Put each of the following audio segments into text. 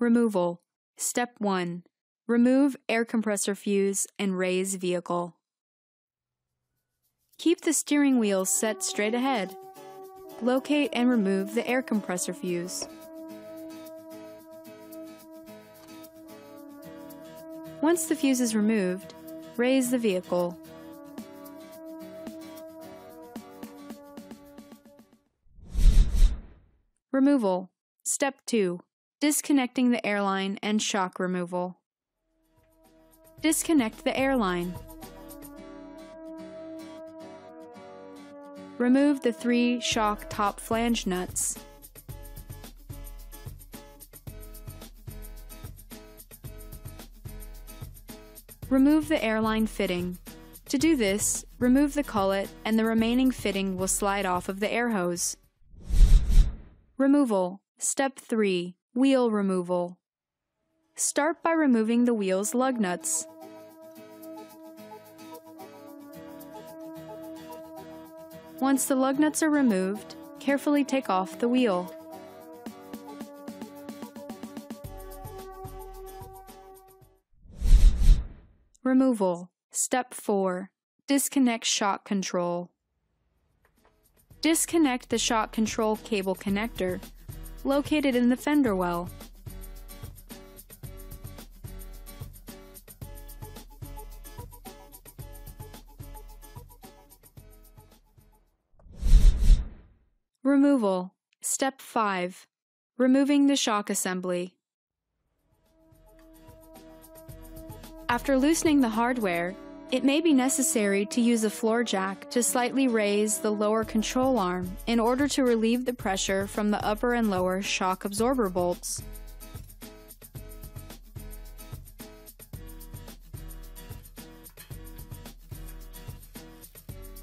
Removal. Step 1. Remove air compressor fuse and raise vehicle. Keep the steering wheel set straight ahead. Locate and remove the air compressor fuse. Once the fuse is removed, raise the vehicle. Removal. Step 2. Disconnecting the airline and shock removal. Disconnect the airline. Remove the 3 shock top flange nuts. Remove the airline fitting. To do this, remove the collet and the remaining fitting will slide off of the air hose. Removal. Step 3. Wheel removal. Start by removing the wheel's lug nuts. Once the lug nuts are removed, carefully take off the wheel. Removal. Step 4. Disconnect shock control. Disconnect the shock control cable connector, located in the fender well. Removal. Step 5. Removing the shock assembly. After loosening the hardware, it may be necessary to use a floor jack to slightly raise the lower control arm in order to relieve the pressure from the upper and lower shock absorber bolts.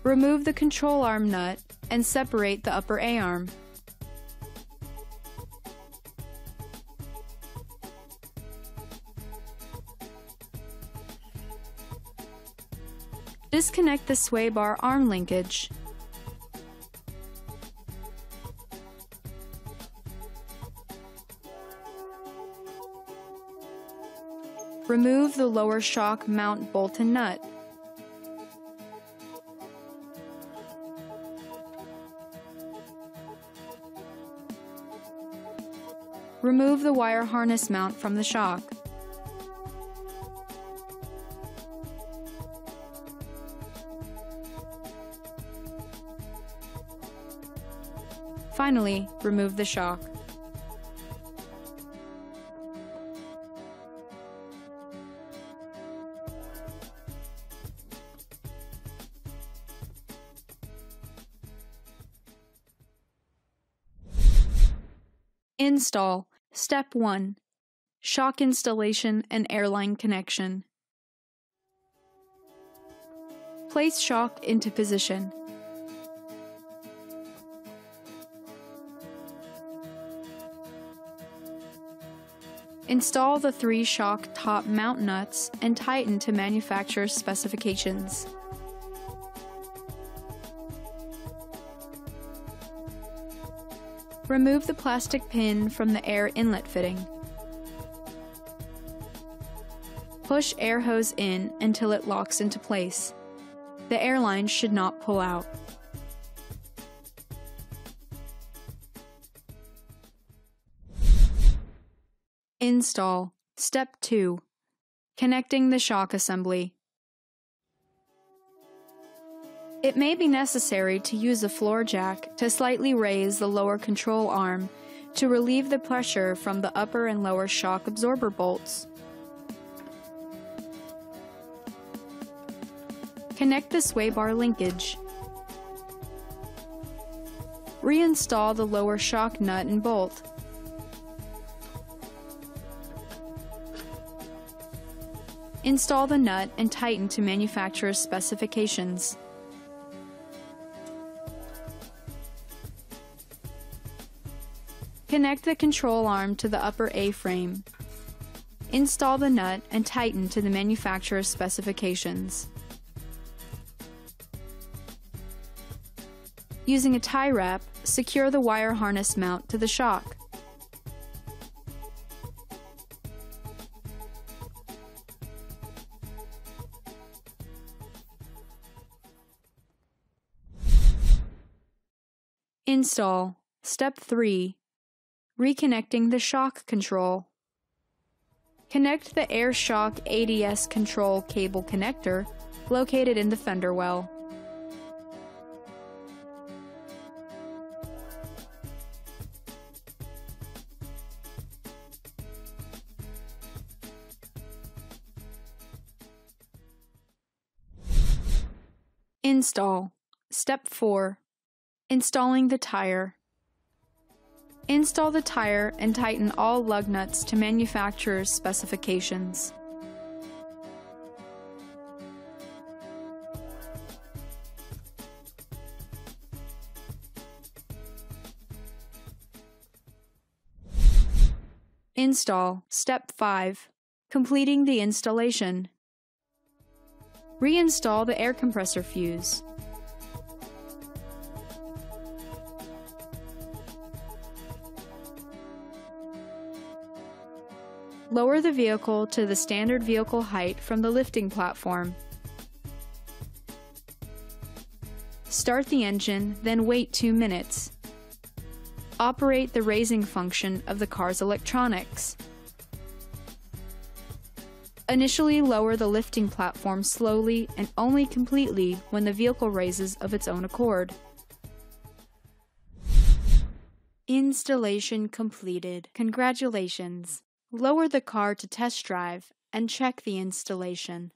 Remove the control arm nut and separate the upper A-arm. Disconnect the sway bar arm linkage. Remove the lower shock mount bolt and nut. Remove the wire harness mount from the shock. Finally, remove the shock. Install. Step 1. Shock installation and airline connection. Place shock into position. Install the 3 shock top mount nuts and tighten to manufacturer's specifications. Remove the plastic pin from the air inlet fitting. Push air hose in until it locks into place. The airline should not pull out. Install. Step 2. Connecting the shock assembly. It may be necessary to use a floor jack to slightly raise the lower control arm to relieve the pressure from the upper and lower shock absorber bolts. Connect the sway bar linkage. Reinstall the lower shock nut and bolt. Install the nut and tighten to manufacturer's specifications. Connect the control arm to the upper A-frame. Install the nut and tighten to the manufacturer's specifications. Using a tie wrap, secure the wire harness mount to the shock. Install. Step 3. Reconnecting the shock control. Connect the air shock ADS control cable connector located in the fender well. Install. Step 4. Installing the tire. Install the tire and tighten all lug nuts to manufacturer's specifications. Install. Step 5. Completing the installation. Reinstall the air compressor fuse. Lower the vehicle to the standard vehicle height from the lifting platform. Start the engine, then wait 2 minutes. Operate the raising function of the car's electronics. Initially lower the lifting platform slowly and only completely when the vehicle raises of its own accord. Installation completed. Congratulations! Lower the car to test drive and check the installation.